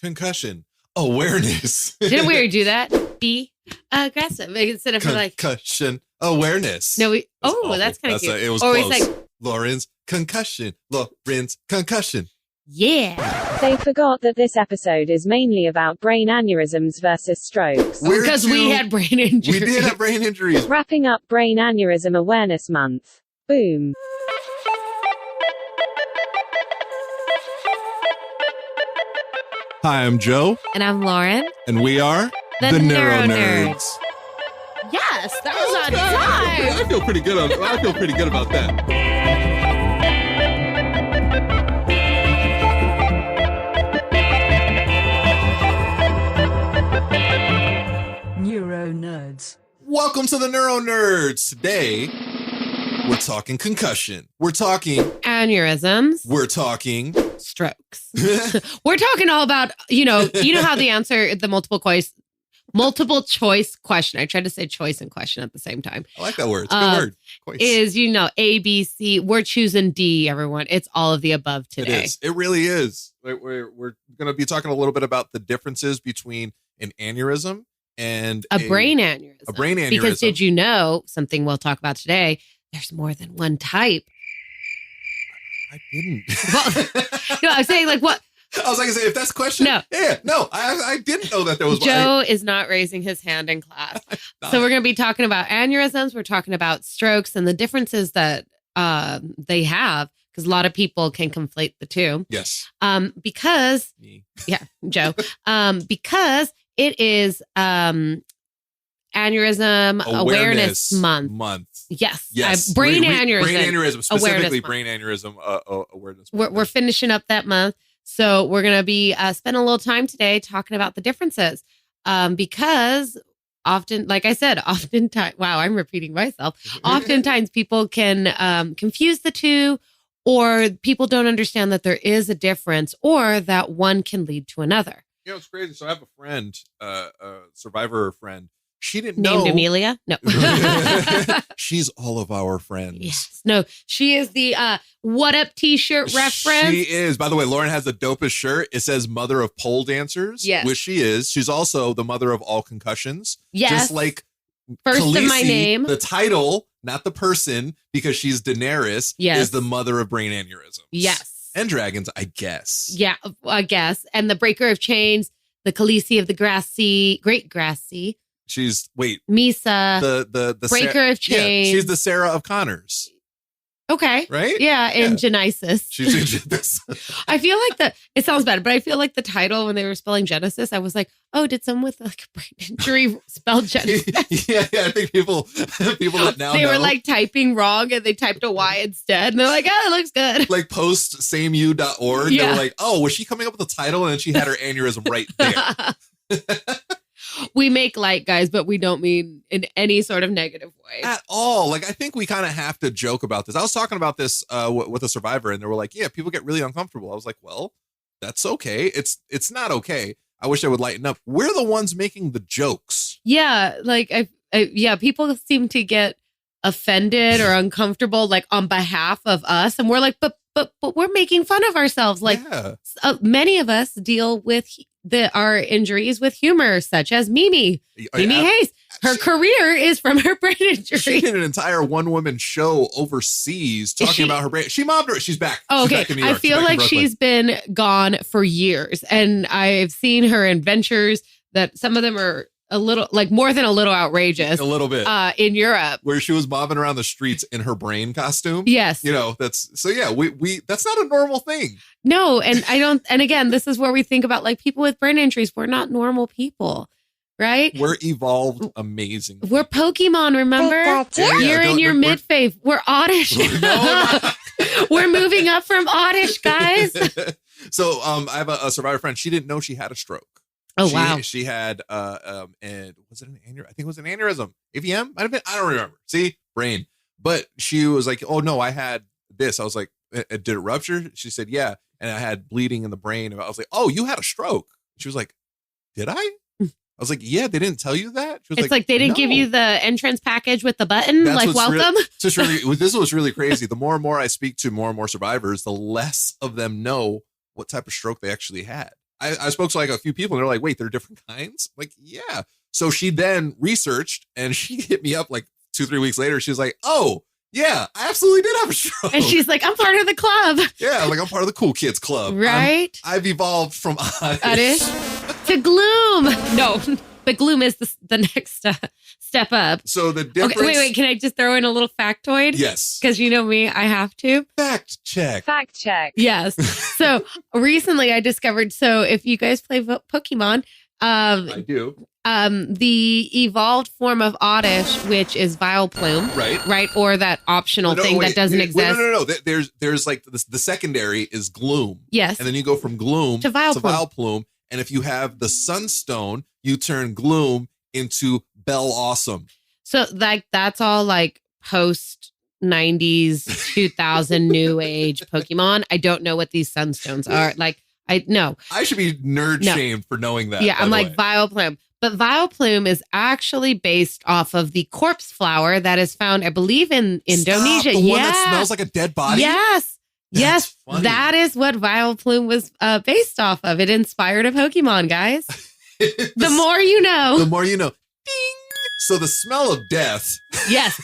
concussion awareness. Didn't we already do that? Be aggressive instead of concussion awareness. No, that's kind of cute. It was or close. It's like Lauren's concussion. Lauren's concussion. Yeah. They forgot that this episode is mainly about brain aneurysms versus strokes. Because we had brain injuries. We did have brain injuries. Wrapping up Brain Aneurysm Awareness Month. Boom. Hi, I'm Joe. And I'm Lauren. And we are the NeuroNerds. Yes, that was on time. I feel pretty good about that. NeuroNerds. Welcome to the NeuroNerds. Today, we're talking concussion. We're talking aneurysms. We're talking strokes. We're talking all about, you know how the answer, the multiple choice question. I tried to say choice and question at the same time. I like that word. It's a good word. Choice. Is, A, B, C. We're choosing D, everyone. It's all of the above today. It is. It really is. We're going to be talking a little bit about the differences between an aneurysm and a brain aneurysm. A brain aneurysm. Because did you know something we'll talk about today? There's more than one type. I didn't. Well, no, I was saying what? I was like, if that's a question. No. Yeah, no, I didn't know that there was one. Joe is not raising his hand in class. So we're going to be talking about aneurysms. We're talking about strokes and the differences that they have. Because a lot of people can conflate the two. Yes. Because, Me. Yeah, Joe. Because it is Aneurysm Awareness Month. Yes. Brain aneurysm. Specifically awareness brain aneurysm awareness month. We're finishing up that month. So we're going to be spending a little time today talking about the differences. Because often, like I said, oftentimes, wow, I'm repeating myself. Oftentimes people can confuse the two, or people don't understand that there is a difference, or that one can lead to another. It's crazy. So I have a friend, a survivor friend. She didn't know. Named Amelia? No. She's all of our friends. Yes. No, she is the What Up t-shirt reference. She is. By the way, Lauren has the dopest shirt. It says mother of pole dancers. Yes. Which she is. She's also the mother of all concussions. Yes. Just like First Felice, of my name. The title, not the person, because she's Daenerys, is the mother of brain aneurysms. Yes. And dragons, I guess. Yeah, I guess. And the breaker of chains, the Khaleesi of the Great Grass Sea. She's Misa, the breaker of chains. Yeah, she's the Sarah of Connors. Okay. Right? Yeah, in Genesis. She's in Genesis. I feel like it sounds bad, but I feel like the title when they were spelling Genesis, I was like, oh, did someone with a brain injury spell Genesis? yeah, I think people that now they know. were typing wrong and they typed a Y instead. And they're like, oh, it looks good. Like post sameu.org. Yeah. They were like, oh, was she coming up with the title? And then she had her aneurysm right there. We make light, guys, but we don't mean in any sort of negative way. At all. I think we kind of have to joke about this. I was talking about this with a survivor, and they were like, yeah, people get really uncomfortable. I was like, well, that's okay. It's not okay. I wish I would lighten up. We're the ones making the jokes. Yeah, people seem to get offended or uncomfortable, on behalf of us. And we're like, but we're making fun of ourselves. Many of us deal with our injuries with humor, such as Mimi Hayes. Her career is from her brain injury. She did an entire one-woman show overseas talking about her brain. She mobbed her. She's back. Oh, okay. She's back in New York. I feel like she's been gone for years, and I've seen her adventures that some of them are a little, more than a little outrageous. A little bit. In Europe. Where she was mobbing around the streets in her brain costume. Yes. We that's not a normal thing. No, and again, this is where we think about people with brain injuries. We're not normal people, right? We're evolved amazing. We're Pokemon, remember? You're in your mid-fave. We're oddish. We're moving up from oddish, guys. So I have a survivor friend. She didn't know she had a stroke. Oh, wow. She had, and was it an aneurysm? I think it was an aneurysm. AVM? Might have been. I don't remember. See? Brain. But she was like, oh, no, I had this. I was like, did it rupture? She said, yeah. And I had bleeding in the brain. I was like, oh, you had a stroke. She was like, did I? I was like, yeah, they didn't tell you that? She was they didn't give you the entrance package with the button, welcome? This was really crazy. The more and more I speak to more and more survivors, the less of them know what type of stroke they actually had. I spoke to like a few people and they're like, wait, there are different kinds? I'm like, yeah. So she then researched and she hit me up like 2-3 weeks later. She was like, oh, yeah, I absolutely did have a stroke. And she's like, I'm part of the club. Yeah, like I'm part of the cool kids club. Right? I've evolved from Oddish to gloom. No, but gloom is the next step up. So the difference. Okay, wait. Can I just throw in a little factoid? Yes. Because you know me, I have to. Fact check. Fact check. Yes. So recently I discovered, so if you guys play Pokemon, I do. The evolved form of Oddish, which is Vileplume, right, or that optional thing that doesn't exist. No. There's like the secondary is Gloom. Yes, and then you go from Gloom to Vileplume. And if you have the Sunstone, you turn Gloom into Bell Awesome. So like that's all like post 90s, 2000 new age Pokemon. I don't know what these Sunstones are. Like I know I should be nerd shamed for knowing that. Yeah, I'm like Vileplume. But Vileplume is actually based off of the corpse flower that is found, I believe, in Indonesia. The one that smells like a dead body? Yes. That's funny. That is what Vileplume was based off of. It inspired a Pokemon, guys. The more you know. The more you know. Ding! So the smell of death. Yes.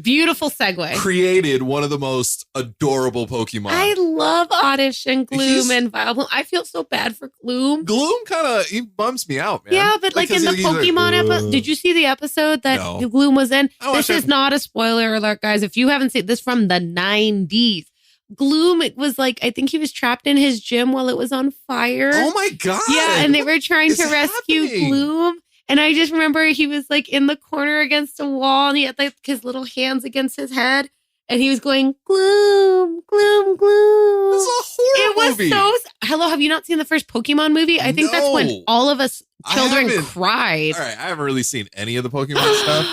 Beautiful segue. Created one of the most adorable Pokemon. I love Oddish and Gloom and Vileplume. I feel so bad for Gloom. Gloom kind of, he bums me out, man. Yeah, but like in the Pokemon episode, did you see the episode that Gloom was in? This is not a spoiler alert, guys. If you haven't seen this from the 90s. Gloom, it was like, I think he was trapped in his gym while it was on fire. Oh my God. Yeah, and they were trying to rescue Gloom. And I just remember he was like in the corner against a wall and he had like his little hands against his head and he was going, Gloom, Gloom, Gloom. This is a horror movie. It was so, hello, have you not seen the first Pokemon movie? I think that's when all of us children cried. All right, I haven't really seen any of the Pokemon stuff.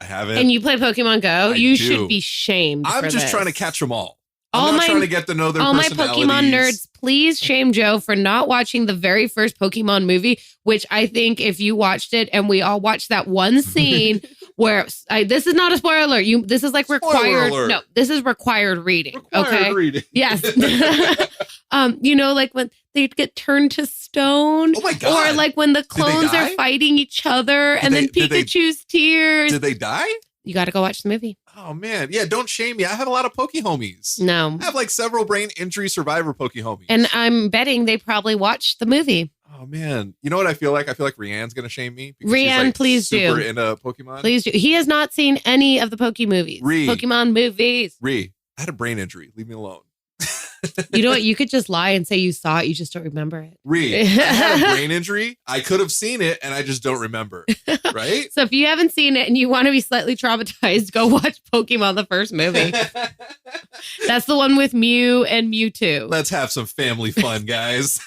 I haven't. And you play Pokemon Go? You should be shamed. I'm just trying to catch them all. I'm not trying to get to know their personalities. All my Pokemon nerds, please shame Joe for not watching the very first Pokemon movie, which I think if you watched it and we all watched that one scene where this is not a spoiler. This is like required. No, this is required reading. Reading. Yes. You know, like when they get turned to stone. Oh my God. Or like when the clones are fighting each other and then Pikachu's tears. Did they die? You got to go watch the movie. Oh, man. Yeah, don't shame me. I have a lot of Poke homies. No. I have like several brain injury survivor Poke homies. And I'm betting they probably watched the movie. Oh, man. You know what I feel like? I feel like Rianne's going to shame me. Rianne, like please do. Super into Pokemon. Please do. He has not seen any of the Pokemon movies. I had a brain injury. Leave me alone. You know what? You could just lie and say you saw it. You just don't remember it. I had a brain injury. I could have seen it and I just don't remember. Right? So if you haven't seen it and you want to be slightly traumatized, go watch Pokemon, the first movie. That's the one with Mew and Mewtwo. Let's have some family fun, guys.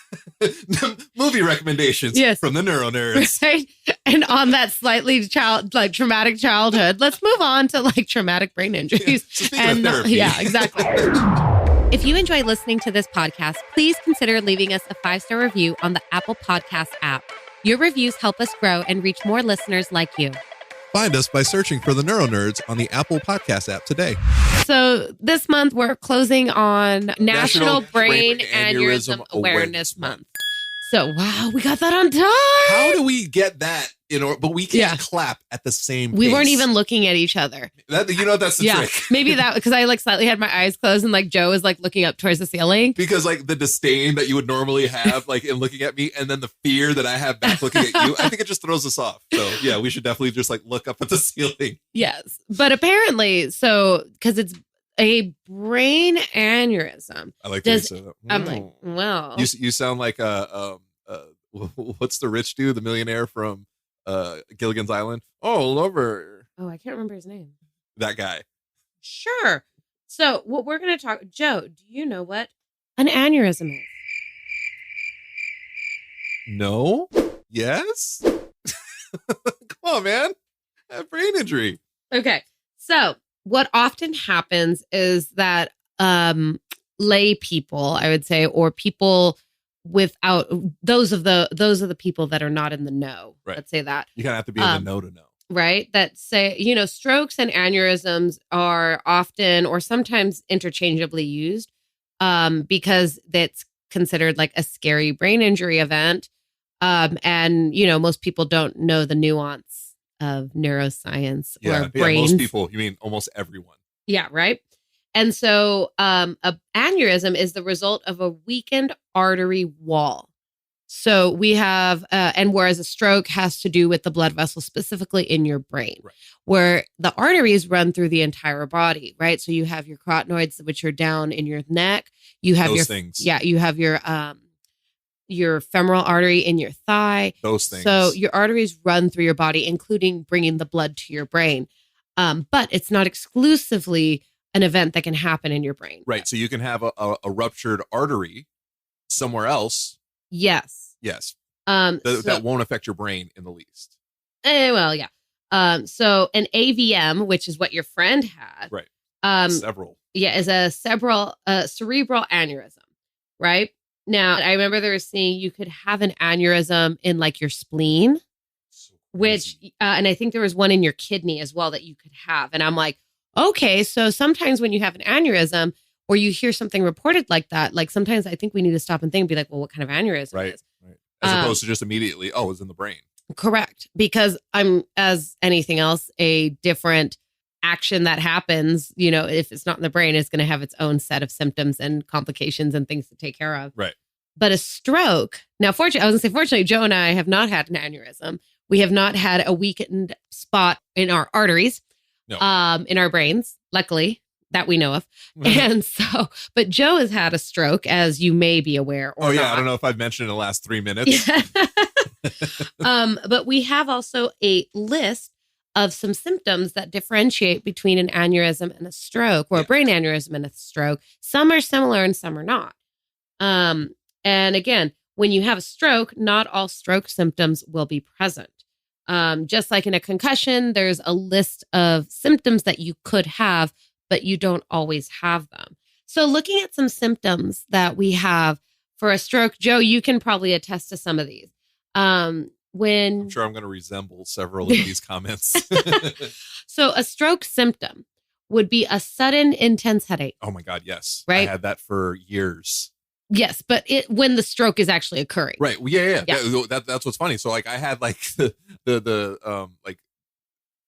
Movie recommendations from the NeuroNerds. Right? And on that slightly traumatic childhood, let's move on to like traumatic brain injuries. And therapy. Yeah, exactly. If you enjoy listening to this podcast, please consider leaving us a 5-star review on the Apple Podcast app. Your reviews help us grow and reach more listeners like you. Find us by searching for the NeuroNerds on the Apple Podcast app today. So this month, we're closing on National Brain Aneurysm Awareness Month. So, wow, we got that on time. How do we get that in order? But we can't clap at the same pace. We weren't even looking at each other. That's the trick. Maybe that, because I like slightly had my eyes closed and like Joe was like looking up towards the ceiling. Because like the disdain that you would normally have like in looking at me and then the fear that I have back looking at you, I think it just throws us off. So yeah, we should definitely just like look up at the ceiling. Yes. But apparently, so because it's a brain aneurysm. I like that. I'm like, well. You sound like what's the rich dude, the millionaire from Gilligan's Island? Oh, lover. Oh, I can't remember his name. That guy. Sure. So what we're going to talk, Joe, do you know what an aneurysm is? No? Yes? Come on, man. I have brain injury. Okay. So what often happens is that lay people, I would say, or people without those of the people that are not in the know. Right. Let's say that. You kind of have to be in the know to know. Right. That say, strokes and aneurysms are often or sometimes interchangeably used because that's considered like a scary brain injury event. And, most people don't know the nuance of neuroscience or brains. Most people, you mean almost everyone. Yeah, right. And so a aneurysm is the result of a weakened artery wall. So we have, and whereas a stroke has to do with the blood vessel specifically in your brain, Right. where the arteries run through the entire body, right? So you have your carotenoids, which are down in your neck. You have Those things. Yeah, you have your femoral artery in your thigh. Those things. So your arteries run through your body, including bringing the blood to your brain. But it's not exclusively an event that can happen in your brain. Right. So you can have a ruptured artery somewhere else. Yes. Yes. So, that won't affect your brain in the least. Well, yeah. So an AVM, which is what your friend had. Right. Several. Yeah, is a cerebral aneurysm, right? Now, I remember they were saying you could have an aneurysm in like your spleen, which, and I think there was one in your kidney as well that you could have. And I'm like, okay, so sometimes when you have an aneurysm or you hear something reported like that, like sometimes I think we need to stop and think and be like, well, what kind of aneurysm is? Right. As opposed to just immediately, it's in the brain. Correct. Because I'm, as anything else, a different action that happens, if it's not in the brain, it's going to have its own set of symptoms and complications and things to take care of. Right. But a stroke, now, fortunately, Joe and I have not had an aneurysm. We have not had a weakened spot in our arteries, in our brains, luckily, that we know of. And so, but Joe has had a stroke, as you may be aware. Or not. I don't know if I've mentioned in the last 3 minutes. But we have also a list of some symptoms that differentiate between an aneurysm and a stroke, or a brain aneurysm and a stroke. Some are similar and some are not. And again, when you have a stroke, not all stroke symptoms will be present. Just like in a concussion, there's a list of symptoms that you could have, but you don't always have them. So looking at some symptoms that we have for a stroke, Joe, you can probably attest to some of these. I'm sure I'm going to resemble several of these comments. So a stroke symptom would be a sudden intense headache. Oh my God, yes. Right? I had that for years. Yes, but when the stroke is actually occurring. Right. Yeah. That's what's funny. So like I had like the like,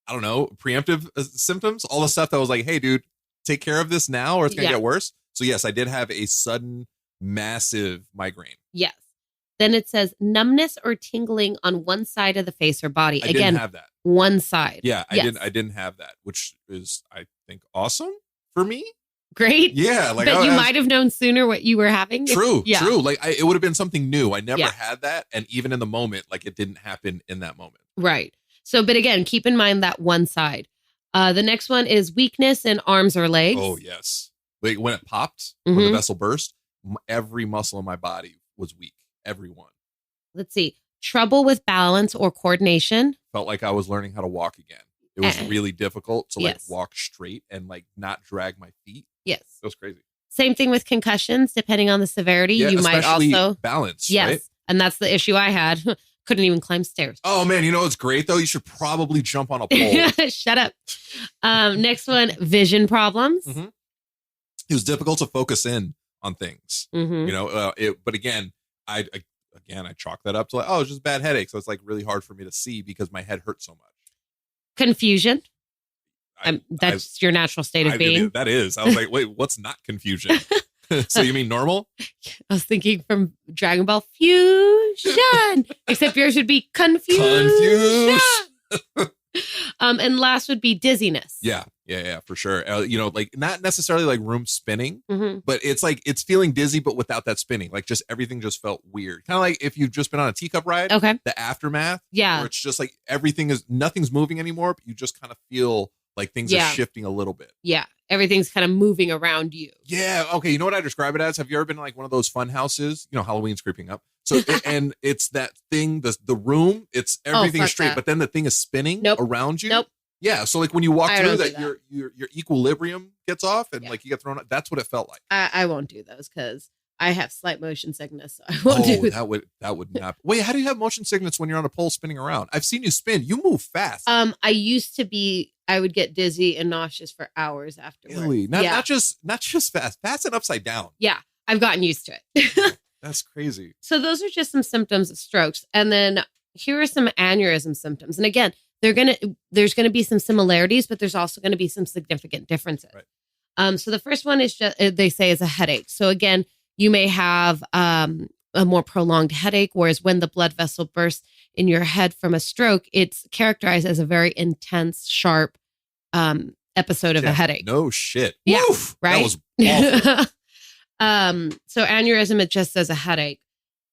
I don't know, preemptive symptoms, all the stuff that was like, hey dude, take care of this now or it's going to get worse. So yes, I did have a sudden massive migraine. Yes. Then it says numbness or tingling on one side of the face or body. I didn't have that. One side. Yeah, I didn't have that, which is, I think, awesome for me. Great. Yeah. Like, but you might have known sooner what you were having. True. Like it would have been something new. I never had that. And even in the moment, like it didn't happen in that moment. Right. So, but again, keep in mind that one side. The next one is weakness in arms or legs. Oh, yes. Like when it popped, when the vessel burst, every muscle in my body was weak. Everyone. Let's see. Trouble with balance or coordination. Felt like I was learning how to walk again. It was really difficult to like walk straight and like not drag my feet. Yes. It was crazy. Same thing with concussions, depending on the severity. You might also balance. Yes. Right? And that's the issue I had. Couldn't even climb stairs. Oh man, it's great though. You should probably jump on a pole. Shut up. Next one, vision problems. Mm-hmm. It was difficult to focus in on things. Mm-hmm. But again, I chalk that up to like, it's just bad headache. So it's like really hard for me to see because my head hurts so much. Confusion. That's your natural state of being. That is. I was like, wait, what's not confusion? So you mean normal? I was thinking from Dragon Ball Fusion, except yours would be confusion. And last would be dizziness. Yeah, for sure. Like not necessarily like room spinning, but it's like it's feeling dizzy, but without that spinning. Like just everything just felt weird. Kind of like if you've just been on a teacup ride. Okay. The aftermath. Yeah. Where it's just like nothing's moving anymore, but you just kind of feel like things are shifting a little bit. Yeah. Everything's kind of moving around you. Yeah. Okay. You know what I describe it as? Have you ever been in like one of those fun houses? Halloween's creeping up. So, and it's that thing, the room, it's everything is straight, but then the thing is spinning around you. Nope. Yeah. So like when you walk through that, your equilibrium gets off and like you get thrown out. That's what it felt like. I won't do those because I have slight motion sickness. So I won't do that would not. Wait, how do you have motion sickness when you're on a pole spinning around? I've seen you spin. You move fast. I would get dizzy and nauseous for hours afterwards. Really? Not just fast and upside down. Yeah. I've gotten used to it. That's crazy. So those are just some symptoms of strokes. And then here are some aneurysm symptoms. And again, there's gonna be some similarities, but there's also gonna be some significant differences. Right. So the first one is just they say is a headache. So again, you may have a more prolonged headache, whereas when the blood vessel bursts in your head from a stroke, it's characterized as a very intense, sharp episode of a headache. No shit. Yeah. Oof, right. That was awful. So aneurysm, it just says a headache.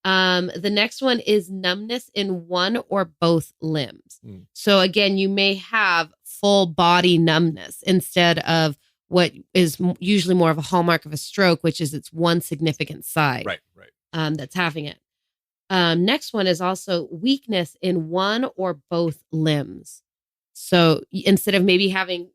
The next one is numbness in one or both limbs. So again, you may have full body numbness instead of what is usually more of a hallmark of a stroke, which is it's one significant side. Right. That's having it. Next one is also weakness in one or both limbs. So instead of maybe having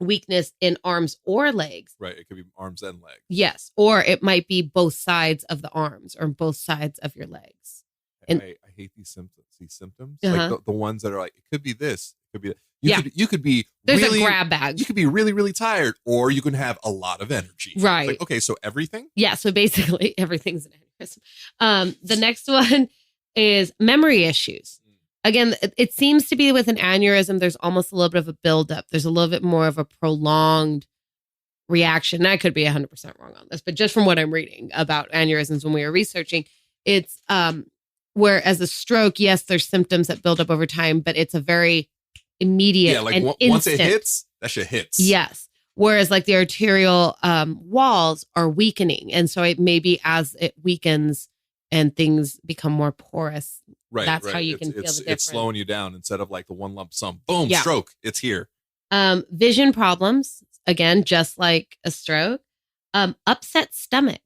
weakness in arms or legs. Right. It could be arms and legs. Yes. Or it might be both sides of the arms or both sides of your legs. And I hate these symptoms. Uh-huh. Like the ones that are like, it could be this, it could be that. You could be there's really, a grab bag. You could be really, really tired, or you can have a lot of energy. Right. Like, okay, so everything? Yeah. So basically everything's an aneurysm. The next one is memory issues. Again, it seems to be with an aneurysm, there's almost a little bit of a buildup. There's a little bit more of a prolonged reaction. I could be 100% wrong on this, but just from what I'm reading about aneurysms when we were researching, it's whereas a stroke, yes, there's symptoms that build up over time, but it's a very immediate and once instant. it hits, that shit hits. Yes. Whereas like the arterial walls are weakening. And so it maybe as it weakens and things become more porous, that's how you can feel the difference. It's slowing you down instead of like the one lump sum. Boom, Yeah. stroke. It's here. Vision problems, again, just like a stroke. Upset stomach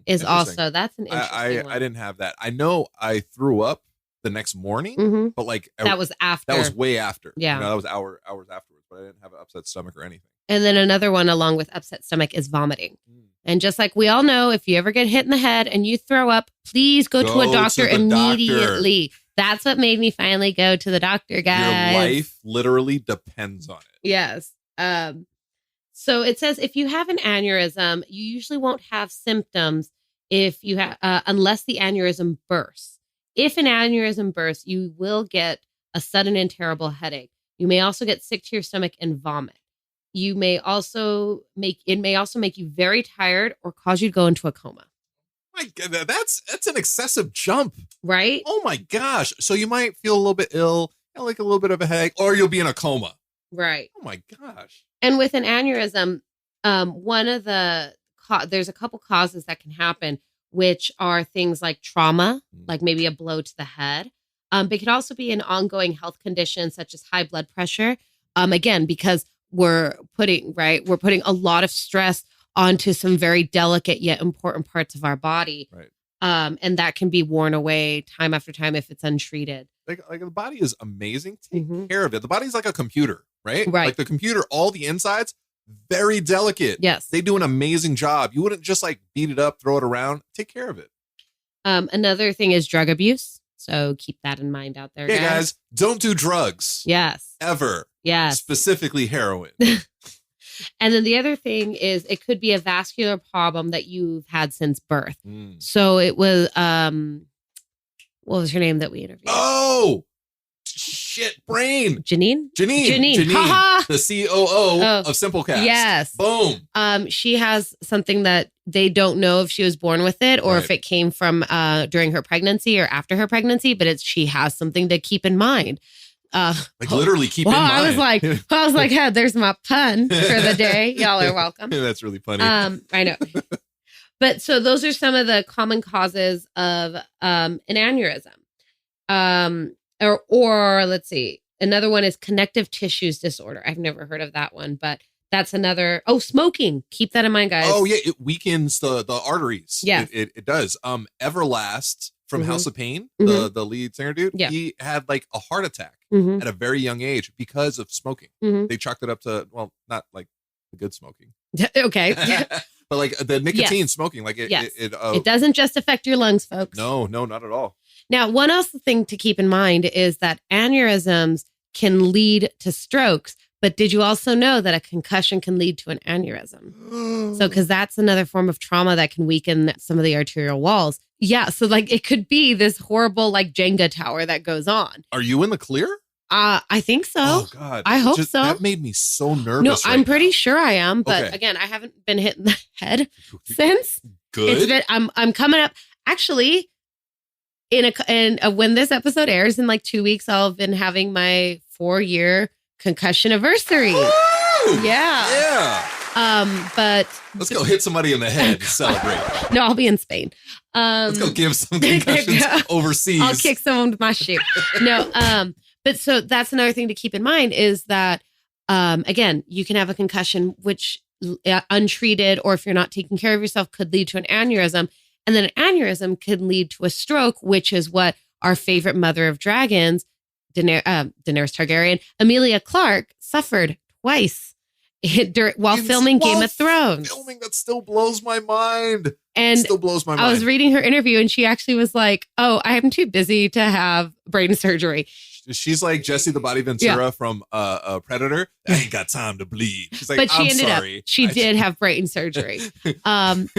is also, that's an interesting one. I didn't have that. I know I threw up the next morning, but like that was after. That was way after. Yeah. That was hours afterwards, but I didn't have an upset stomach or anything. And then another one along with upset stomach is vomiting. And just like we all know, if you ever get hit in the head and you throw up, please go to a doctor immediately. That's what made me finally go to the doctor, guys. Your life literally depends on it. Yes. So it says if you have an aneurysm, you usually won't have symptoms if you have unless the aneurysm bursts. If an aneurysm bursts, you will get a sudden and terrible headache. You may also get sick to your stomach and vomit. You may also make you very tired or cause you to go into a coma. My God, that's an excessive jump, right? Oh my gosh! So you might feel a little bit ill, like a little bit of a headache, or you'll be in a coma, right? Oh my gosh! And with an aneurysm, one of the there's a couple causes that can happen, which are things like trauma, like maybe a blow to the head. But it could also be an ongoing health condition such as high blood pressure. Again, because we're putting a lot of stress onto some very delicate yet important parts of our body. Right. And that can be worn away time after time if it's untreated. Like the body is amazing. Take care of it. The body's like a computer, right? Right. Like the computer, all the insides, very delicate. Yes. They do an amazing job. You wouldn't just like beat it up, throw it around. Take care of it. Another thing is drug abuse. So keep that in mind out there, guys. Don't do drugs. Yes. Ever. Yes. Specifically heroin. And then the other thing is it could be a vascular problem that you've had since birth. So it was, what was her name that we interviewed? Oh, shit, brain. Janine. Ha-ha. The COO of Simplecast. Yes. Boom. She has something that they don't know if she was born with it or if it came from during her pregnancy or after her pregnancy, but she has something to keep in mind. Like literally keep in mind. I was like, hey, there's my pun for the day. Y'all are welcome. That's really funny. I know. But so those are some of the common causes of an aneurysm. Or let's see, another one is connective tissues disorder. I've never heard of that one, but that's another. Oh, smoking. Keep that in mind, guys. Oh yeah, it weakens the arteries. Yeah, it does. Everlast from House of Pain, the lead singer dude, he had like a heart attack at a very young age because of smoking. They chalked it up to, well, not like the good smoking. Okay. But like the nicotine smoking, like it doesn't just affect your lungs, folks. No, not at all. Now, one else thing to keep in mind is that aneurysms can lead to strokes, But did you also know that a concussion can lead to an aneurysm? So, because that's another form of trauma that can weaken some of the arterial walls. Yeah. So like it could be this horrible like Jenga tower that goes on. Are you in the clear? I think so. Oh God. I hope so. That made me so nervous. No, right I'm pretty now. sure I am. But Okay. again, I haven't been hit in the head since. Good. It's been, I'm coming up. Actually, when this episode airs in like 2 weeks, I'll have been having my 4-year concussion anniversary. Woo! Yeah. Yeah. But Let's go hit somebody in the head to celebrate. no, I'll be in Spain. Let's go give some concussions overseas. I'll kick someone with my shit. No, but so that's another thing to keep in mind is that, again, you can have a concussion, which untreated, or if you're not taking care of yourself, could lead to an aneurysm. And then an aneurysm could lead to a stroke, which is what our favorite mother of dragons, Daenerys Targaryen, Emilia Clarke, suffered twice while filming Game of Thrones. Filming, that still blows my mind. And still blows my mind. I was reading her interview and she actually was like, oh, I'm too busy to have brain surgery. She's like Jesse the Body Ventura from Predator. I ain't got time to bleed. She's like, but she I'm ended sorry. up, she did have brain surgery. And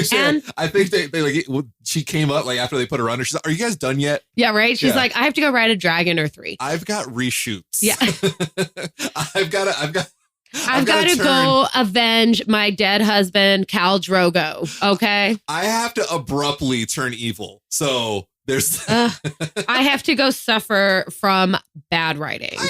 I think they like, she came up like after they put her under. She's like, are you guys done yet? yeah, right. She's Yeah. like, I have to go ride a dragon or 3. I've got reshoots. Yeah. I've got to go avenge my dead husband, Khal Drogo. Okay. I have to abruptly turn evil. So there's I have to go suffer from bad writing. I'm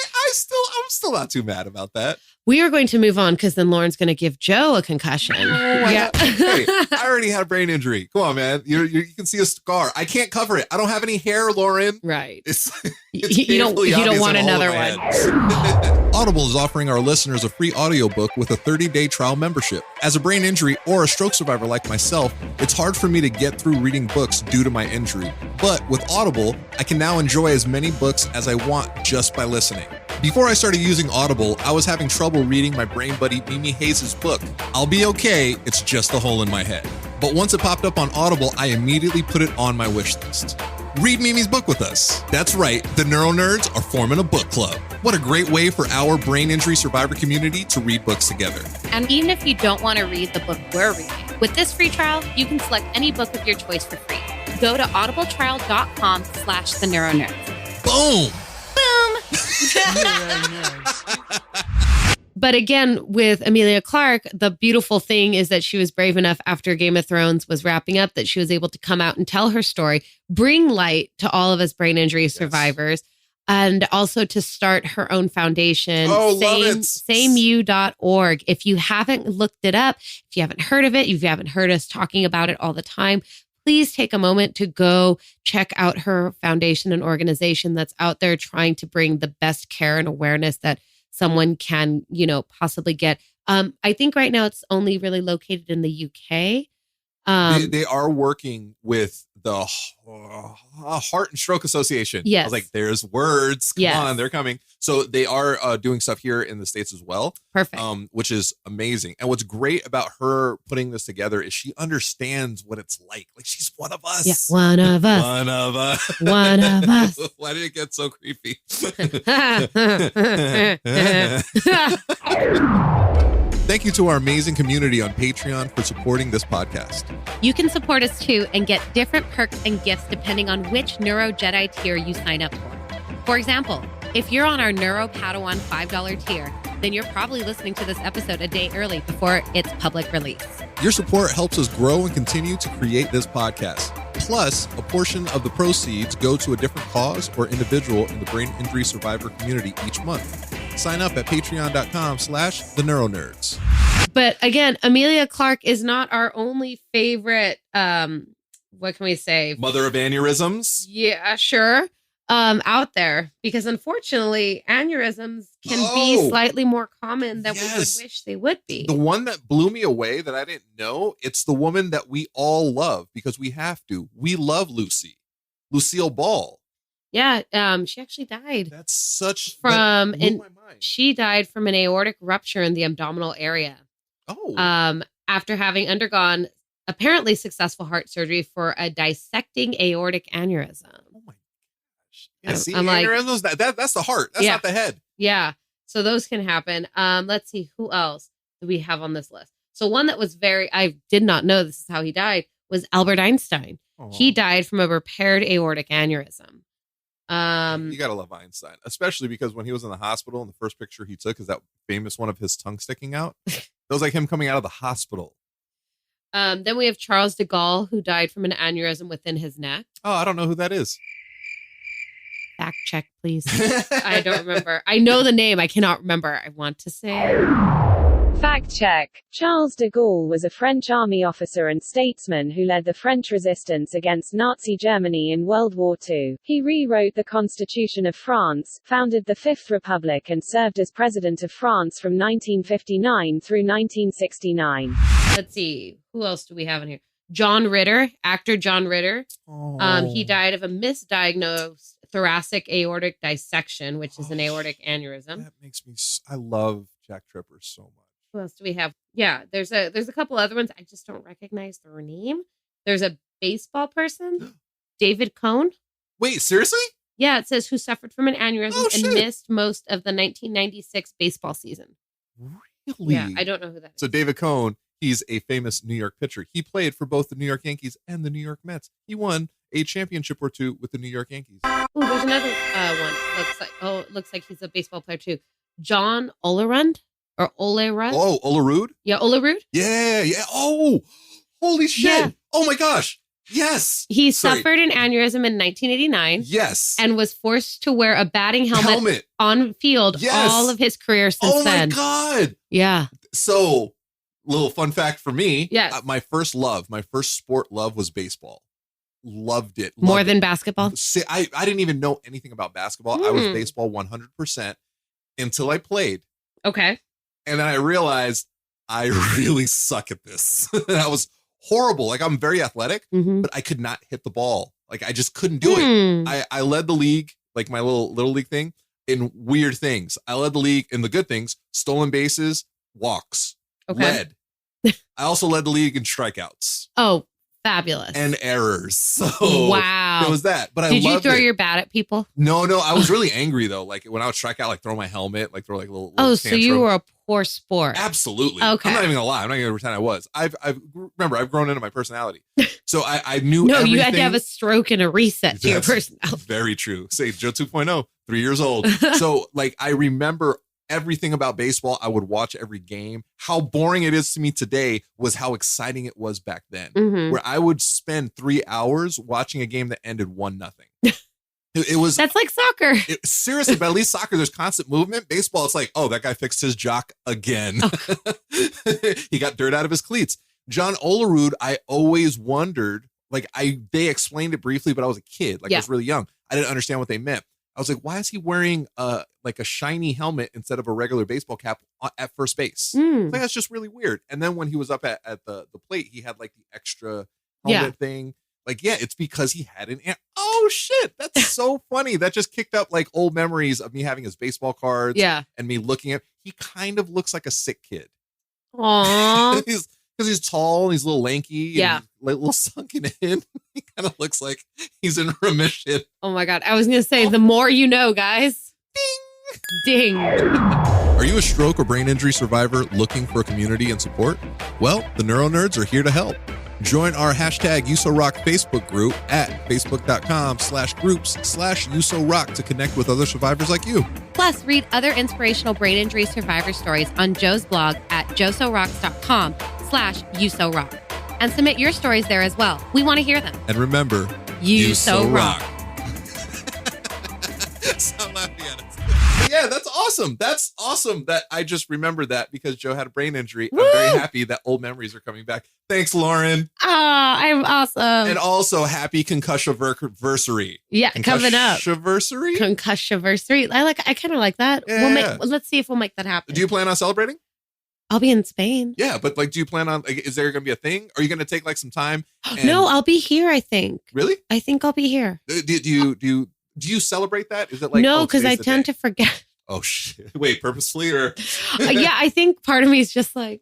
still not too mad about that. We are going to move on because then Lauren's going to give Joe a concussion. Yeah. Hey, I already had a brain injury. Come on, man. You can see a scar. I can't cover it. I don't have any hair, Lauren. Right. It's You don't painfully obvious want in all of another my one. head. Audible is offering our listeners a free audiobook with a 30-day trial membership. As a brain injury or a stroke survivor like myself, it's hard for me to get through reading books due to my injury. But with Audible, I can now enjoy as many books as I want just by listening. Before I started using Audible, I was having trouble reading my brain buddy Mimi Hayes' book, I'll Be Okay, It's Just a Hole in My Head. But once it popped up on Audible, I immediately put it on my wish list. Read Mimi's book with us. That's right, the NeuroNerds are forming a book club. What a great way for our brain injury survivor community to read books together. And even if you don't want to read the book we're reading, with this free trial, you can select any book of your choice for free. Go to audibletrial.com/theneuronerds. Boom! But again, with Emilia Clarke, the beautiful thing is that she was brave enough after Game of Thrones was wrapping up that she was able to come out and tell her story, bring light to all of us brain injury survivors, and also to start her own foundation, love it. sameu.org. If you haven't looked it up, if you haven't heard of it, if you haven't heard us talking about it all the time, please take a moment to go check out her foundation and organization that's out there trying to bring the best care and awareness that someone can, possibly get. I think right now it's only really located in the UK. They are working with the Heart and Stroke Association. Yes. I was like, there's words. Come Yes. on, they're coming. So they are doing stuff here in the States as well. Perfect. Which is amazing. And what's great about her putting this together is she understands what it's like. Like, she's one of us. Yeah, one of us. One of us. One of us. Why did it get so creepy? Thank you to our amazing community on Patreon for supporting this podcast. You can support us too and get different perks and gifts depending on which Neuro Jedi tier you sign up for. For example, if you're on our Neuro Padawan $5 tier, then you're probably listening to this episode a day early before its public release. Your support helps us grow and continue to create this podcast. Plus, a portion of the proceeds go to a different cause or individual in the brain injury survivor community each month. Sign up at patreon.com/theneuronerds. But again, Emilia Clarke is not our only favorite, what can we say? Mother of aneurysms. Yeah, sure. Out there, because unfortunately, aneurysms can be slightly more common than we would wish they would be. The one that blew me away that I didn't know, it's the woman that we all love because we have to. We love Lucille Ball. Yeah, she actually died. That's such From that blew my mind. She died from an aortic rupture in the abdominal area. Oh. After having undergone apparently successful heart surgery for a dissecting aortic aneurysm. Oh my gosh. Yeah, see, I'm like, aneurysms, that's the heart. That's not the head. Yeah. So those can happen. Let's see, who else do we have on this list? So one that was I did not know this is how he died, was Albert Einstein. Aw. He died from a repaired aortic aneurysm. You gotta love Einstein, especially because when he was in the hospital, and the first picture he took is that famous one of his tongue sticking out. That was like him coming out of the hospital. Then we have Charles de Gaulle, who died from an aneurysm within his neck. Oh, I don't know who that is. Fact check, please. I don't remember. I know the name. I cannot remember. I want to say. Fact check. Charles de Gaulle was a French army officer and statesman who led the French resistance against Nazi Germany in World War II. He rewrote the Constitution of France, founded the Fifth Republic and served as President of France from 1959 through 1969. Let's see. Who else do we have in here? John Ritter, actor John Ritter. He died of a misdiagnosed thoracic aortic dissection, which is an aortic aneurysm. That makes me. I love Jack Tripper so much. Who else do we have? Yeah, there's a couple other ones. I just don't recognize their name. There's a baseball person, David Cohn. Wait, seriously? Yeah, it says who suffered from an aneurysm and missed most of the 1996 baseball season. Really? Yeah, I don't know who that is. So David Cohn, he's a famous New York pitcher. He played for both the New York Yankees and the New York Mets. He won a championship or two with the New York Yankees. Oh, there's another one. Looks like he's a baseball player too. John Olerud or Olerud. Oh, Olerud? Yeah, Olerud. Yeah. Oh, holy shit. Yeah. Oh my gosh. Yes. He suffered an aneurysm in 1989. Yes. And was forced to wear a batting helmet on field all of his career since then. Oh my God. Yeah. So, little fun fact for me. Yes. My first sport love was baseball. Loved it. More than basketball? I didn't even know anything about basketball. I was baseball 100% until I played. Okay. And then I realized I really suck at this. That was horrible. Like, I'm very athletic, but I could not hit the ball. Like, I just couldn't do it. I led the league, like my little league thing, in weird things. I led the league in the good things: stolen bases, walks, led. I also led the league in strikeouts. Oh, fabulous. And errors. So wow. It was that. But Did you throw your bat at people? No. I was really angry though. Like when I would strike out, like throw my helmet, like throw like little Oh, tantrum. so you were a poor sport. Absolutely. Okay. I'm not even gonna lie. I'm not gonna pretend I was. I've grown into my personality. So I knew No, everything. you had to have a stroke and a reset to your personality. Very true. Say Joe 2.0, 3 years old. So like I remember everything about baseball. I would watch every game. How boring it is to me today was how exciting it was back then, where I would spend 3 hours watching a game that ended 1-0. It was that's like soccer. Seriously, but at least soccer, there's constant movement. Baseball, it's like, oh, that guy fixed his jock again. He got dirt out of his cleats. John Olerud, I always wondered, like they explained it briefly, but I was a kid, like I was really young. I didn't understand what they meant. I was like, why is he wearing like a shiny helmet instead of a regular baseball cap at first base? Like, that's just really weird. And then when he was up at the plate, he had like the extra helmet thing. Like, yeah, it's because he had oh shit, that's so funny. That just kicked up like old memories of me having his baseball cards. And me looking at. He kind of looks like a sick kid. Aww. Because he's tall and he's a little lanky. And a little sunken in. He kind of looks like he's in remission. Oh my God. I was going to say, the more you know, guys. Ding. Are you a stroke or brain injury survivor looking for a community and support? Well, the NeuroNerds are here to help. Join our hashtag USORock Facebook group at facebook.com/groups/USORock to connect with other survivors like you. Plus, read other inspirational brain injury survivor stories on Joe's blog at josorocks.com/USORock. And submit your stories there as well. We want to hear them. And remember, you so rock. Stop laughing at us. Yeah, that's awesome. That's awesome that I just remembered that because Joe had a brain injury. Woo! I'm very happy that old memories are coming back. Thanks, Lauren. I'm awesome. And also happy concussion-versary. Yeah, coming up. Concussion-versary? I kind of like that. Yeah. Let's see if we'll make that happen. Do you plan on celebrating? I'll be in Spain. Yeah, but like, do you plan on, like, is there going to be a thing? Are you going to take like some time? No, I'll be here, I think. Really? I think I'll be here. Do you celebrate that? Is it like, no, because I tend to forget. Oh shit! Wait, purposefully or? Yeah, I think part of me is just like,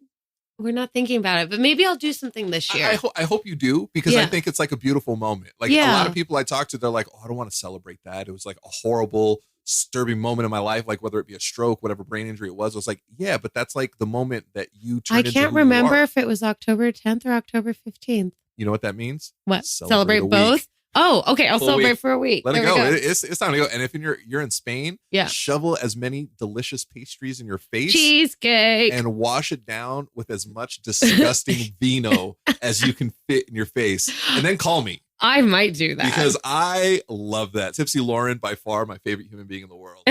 We're not thinking about it, but maybe I'll do something this year. I hope you do, because I think it's like a beautiful moment. Like a lot of people I talk to, they're like, oh, I don't want to celebrate that. It was like a horrible, disturbing moment in my life, like whether it be a stroke, whatever brain injury it was. I was like, yeah, but that's like the moment that you turn into who you are. I can't remember if it was October 10th or October 15th. You know what that means? What? Celebrate both? Oh, okay. I'll celebrate for a week. Let it go. It's time to go. And if you're in Spain, shovel as many delicious pastries in your face. Cheesecake. And wash it down with as much disgusting vino as you can fit in your face. And then call me. I might do that. Because I love that. Tipsy Lauren, by far my favorite human being in the world.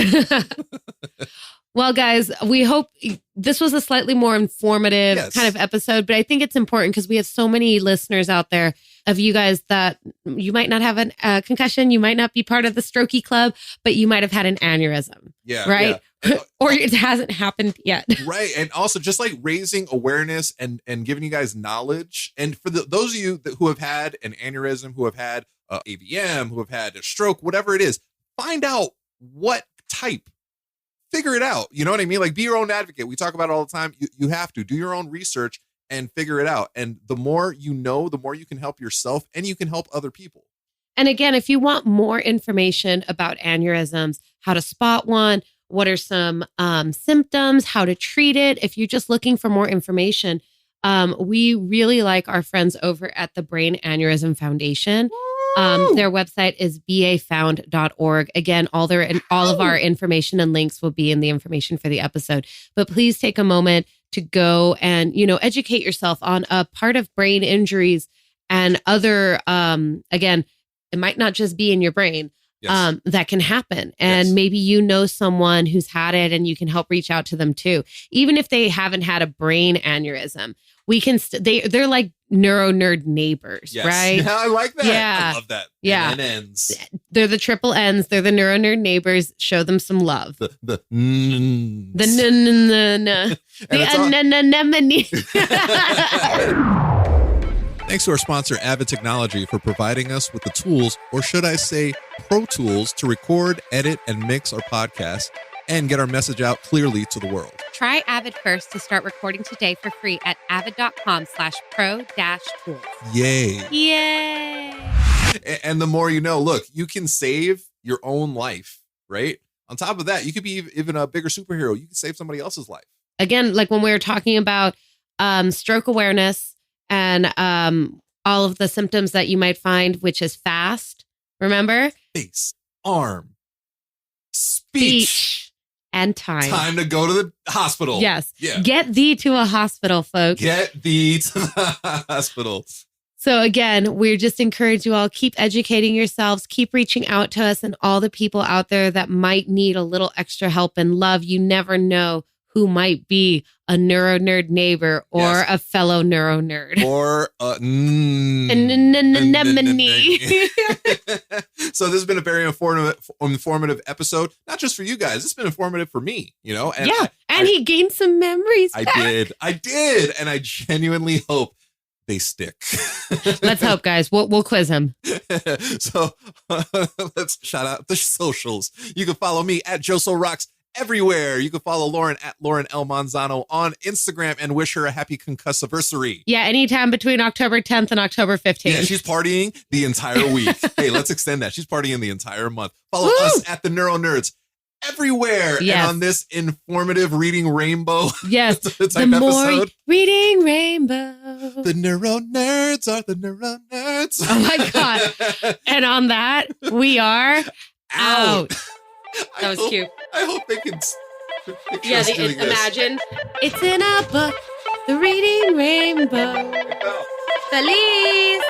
Well, guys, we hope this was a slightly more informative kind of episode, but I think it's important because we have so many listeners out there of you guys that you might not have a concussion, you might not be part of the strokey club, but you might have had an aneurysm. Yeah. Right? Yeah. Or it hasn't happened yet. Right. And also just like raising awareness and giving you guys knowledge. And for those of you who have had an aneurysm, who have had AVM, who have had a stroke, whatever it is, find out what type. Figure it out. You know what I mean? Like, be your own advocate. We talk about it all the time. You have to do your own research and figure it out. And the more you know, the more you can help yourself and you can help other people. And again, if you want more information about aneurysms, how to spot one, what are some symptoms, how to treat it, if you're just looking for more information, we really like our friends over at the Brain Aneurysm Foundation. Their website is bafound.org. Again, all of our information and links will be in the information for the episode. But please take a moment to go and, educate yourself on a part of brain injuries and other, again, it might not just be in your brain. That can happen. And maybe you know someone who's had it and you can help reach out to them too. Even if they haven't had a brain aneurysm, we can, they're like NeuroNerd neighbors, right? Yeah, I like that. Yeah. I love that. Yeah. And N's. They're the triple N's. They're the NeuroNerd neighbors. Show them some love. The anemone. Thanks to our sponsor, Avid Technology, for providing us with the tools, or should I say, Pro Tools, to record, edit, and mix our podcast and get our message out clearly to the world. Try Avid first to start recording today for free at avid.com/pro-tools. Yay. Yay. And the more you know, look, you can save your own life, right? On top of that, you could be even a bigger superhero. You can save somebody else's life. Again, like when we were talking about stroke awareness and all of the symptoms that you might find, which is fast, remember? Face, arm, speech. And time. Time to go to the hospital. Yes. Yeah. Get thee to a hospital, folks. Get thee to the hospital. So again, we just encourage you all, keep educating yourselves, keep reaching out to us and all the people out there that might need a little extra help and love. You never know who might be a NeuroNerd neighbor or a fellow NeuroNerd. Or So this has been a very informative episode, not just for you guys. It's been informative for me, And and he gained some memories back. I did. And I genuinely hope they stick. Let's hope, guys. We'll quiz him. So let's shout out the socials. You can follow me at JosoRocks everywhere. You can follow Lauren at Lauren L. Manzano on Instagram and wish her a happy concussiversary. Yeah, anytime between October 10th and October 15th. Yeah, she's partying the entire week. Hey, let's extend that. She's partying the entire month. Follow us at the NeuroNerds everywhere. Yes. And on this informative Reading Rainbow yes, the more episode. Reading Rainbow. The NeuroNerds are the NeuroNerds. Oh my God. And on that, we are out. That was cute. I hope they can. Yeah, imagine it's in a book, the Reading Rainbow. Felice.